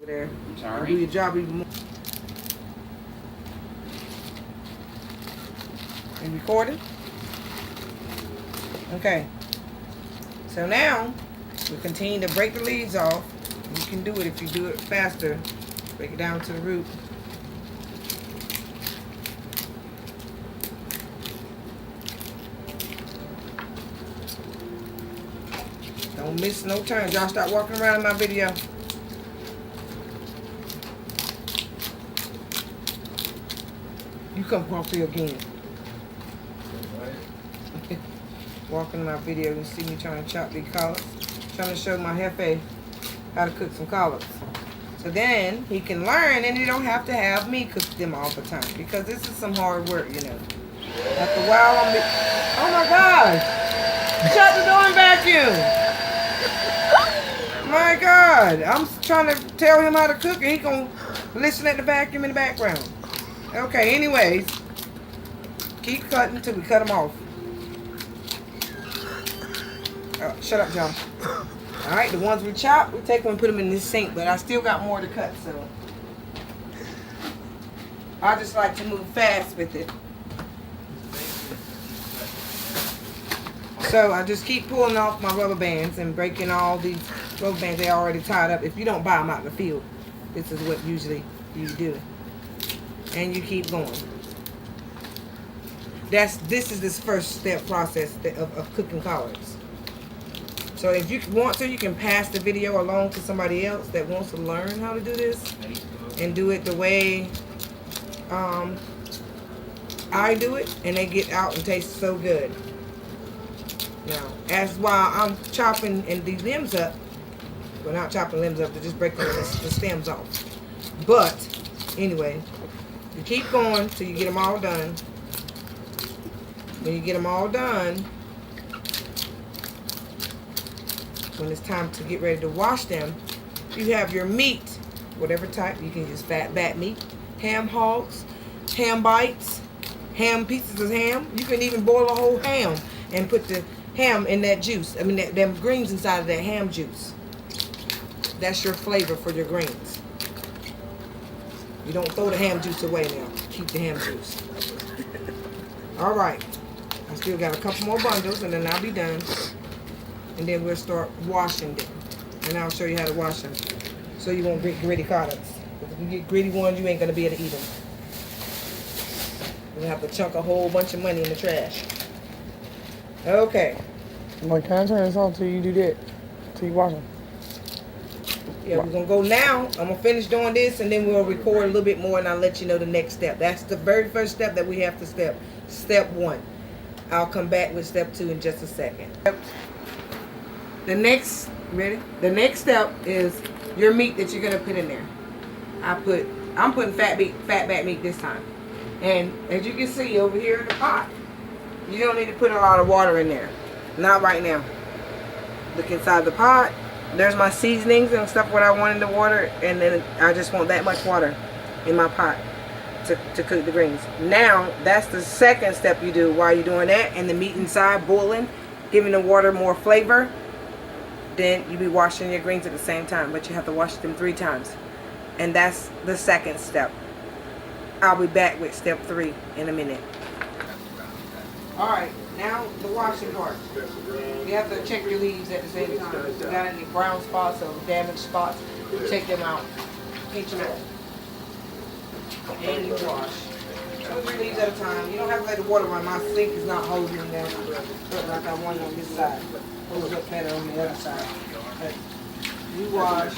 there. Sorry. Do your job even more. You recording? Okay. So now we continue to break the leaves off. You can do it if you do it faster. Break it down to the root. Don't miss no turns. Y'all start walking around in my video. You come through again. Walking in my video, you see me trying to chop these collards. Trying to show my Jefe how to cook some collards. So then he can learn and he don't have to have me cook them all the time. Because this is some hard work, you know. After a while, oh my gosh! Shut the door and vacuum! My God! I'm trying to tell him how to cook and he gonna listen at the vacuum in the background. Okay, anyways. Keep cutting until we cut them off. Shut up, John. Alright, the ones we chop, we take them and put them in this sink, but I still got more to cut, so I just like to move fast with it. So I just keep pulling off my rubber bands and breaking all these rubber bands they already tied up. If you don't buy them out in the field, this is what usually you do. And you keep going. This is this first step process of cooking collards. So if you want to, you can pass the video along to somebody else that wants to learn how to do this and do it the way I do it, and they get out and taste so good. Now, as while I'm chopping these limbs up, well, not chopping limbs up, they're just breaking the stems off. But anyway, you keep going till you get them all done. When you get them all done, when it's time to get ready to wash them, you have your meat, whatever type. You can use fat back meat, ham hocks, ham bites, ham pieces of ham. You can even boil a whole ham and put the ham in that juice. I mean, them greens inside of that ham juice. That's your flavor for your greens. You don't throw the ham juice away now. Keep the ham juice. All right. I still got a couple more bundles and then I'll be done. And then we'll start washing them. And I'll show you how to wash them. So you won't get gritty collards. If you get gritty ones, you ain't going to be able to eat them. You'll have to chunk a whole bunch of money in the trash. Okay. Like, can I turn this on till you do that? Till you wash them? Yeah, we're going to go now. I'm going to finish doing this and then we'll record a little bit more and I'll let you know the next step. That's the very first step that we have to step. Step 1. I'll come back with step 2 in just a second. The next, ready? The next step is your meat that you're going to put in there. I'm putting fat back meat this time. And as you can see over here in the pot, you don't need to put a lot of water in there. Not right now. Look inside the pot. There's my seasonings and stuff what I want in the water. And then I just want that much water in my pot to cook the greens. Now, that's the second step you do while you're doing that. And the meat inside boiling, giving the water more flavor. Then you be washing your greens at the same time. But you have to wash them 3 times. And that's the second step. I'll be back with step 3 in a minute. Alright, now the washing part. You have to check your leaves at the same time. If you got any brown spots or damaged spots, check them out. Pinch them out. And you wash. 2 or 3 leaves at a time. You don't have to let the water run. My sink is not holding them down like I want on this side. Holds up better on the other side. But you wash.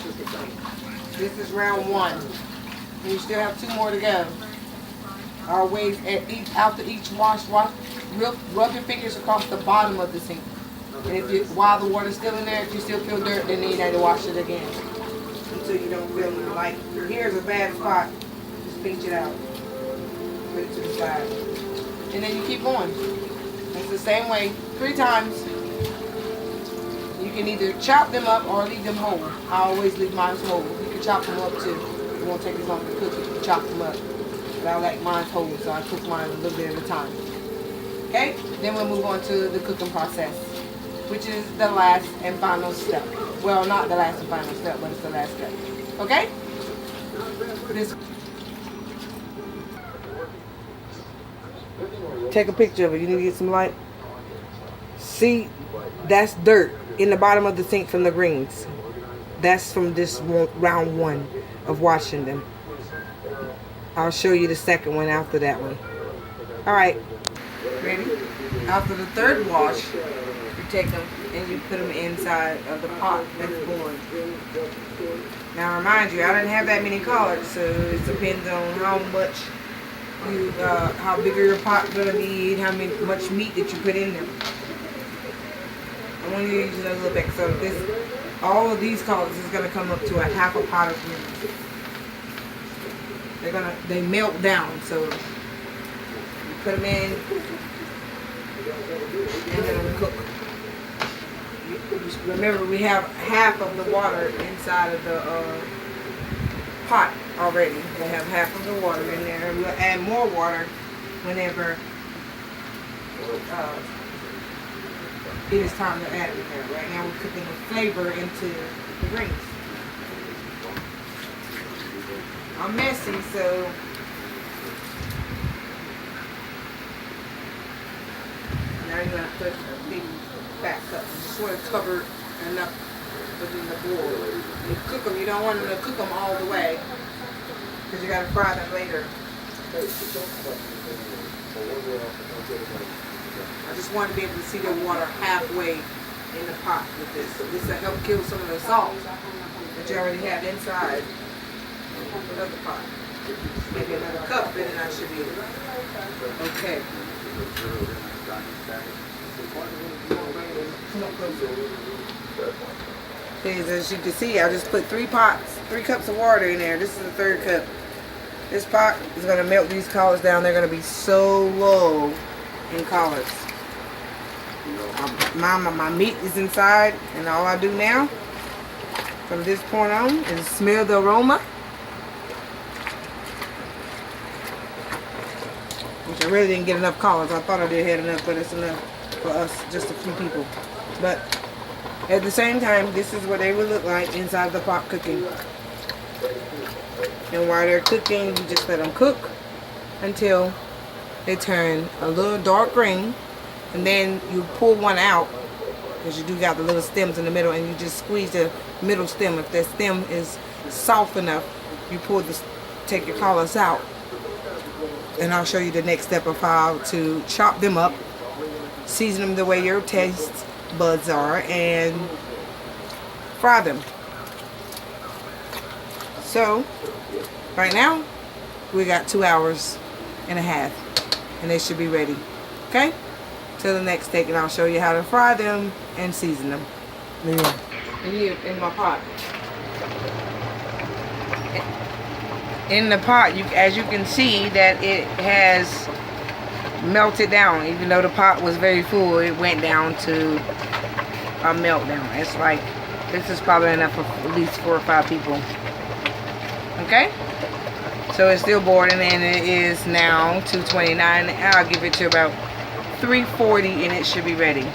This is round 1. And you still have 2 more to go. Always after each wash, rub your fingers across the bottom of the sink. And while the water's still in there, if you still feel dirt, then you need to wash it again. Until you don't feel it. Like, here's a bad spot. Just pinch it out. Put it to the side. And then you keep going. It's the same way 3 times. You can either chop them up or leave them whole. I always leave mine whole. You can chop them up too. It won't take as long to cook it. You can chop them up. But I like mine whole, so I cook mine a little bit at a time. Okay? Then we'll move on to the cooking process, which is the last and final step. Well, not the last and final step, but it's the last step. Okay? this. Take a picture of it. You need to get some light. See, that's dirt in the bottom of the sink from the greens. That's from this round one of washing them. I'll show you the second one after that one. Alright, ready? After the third wash, you take them and you put them inside of the pot that's boiling. Now remind you, I didn't have that many collards, so it depends on how much you, how big your pot gonna be, how much meat that you put in there. I want you to use a little bit, so this, all of these collards is gonna come up to a half a pot of greens. They melt down, so you put them in and let them cook. Remember, we have half of the water inside of the pot already. We have half of the water in there. We'll add more water whenever it is time to add it in there. Right now we're cooking the flavor into the greens. I'm messy, so now you're gonna put a big fat cup. You just want to cover enough within the bowl. You cook them. You don't want them to cook them all the way because you gotta fry them later. I just want to be able to see the water halfway in the pot with this. So this will help kill some of the salt that you already have inside. Another pot. Maybe another cup, and then I should be okay. As you can see, I just put 3 cups of water in there. This is the third cup. This pot is going to melt these collards down. They're going to be so low in collards. My meat is inside, and all I do now from this point on is smell the aroma. Which I really didn't get enough collards. I thought I did have enough, but it's enough for us, just a few people. But at the same time, this is what they would look like inside the pot cooking. And while they're cooking, you just let them cook until they turn a little dark green. And then you pull one out, because you do got the little stems in the middle, and you just squeeze the middle stem. If that stem is soft enough, you take your collards out. And I'll show you the next step of how to chop them up, season them the way your taste buds are, and fry them. So, right now, we got 2 hours and a half, and they should be ready. Okay? Till the next take, and I'll show you how to fry them and season them. Yeah. And here in my pot. In the pot, as you can see, that it has melted down. Even though the pot was very full, it went down to a meltdown. It's like, this is probably enough for at least 4 or 5 people. Okay? So it's still boiling, and it is now 2:29. I'll give it to about 3:40, and it should be ready.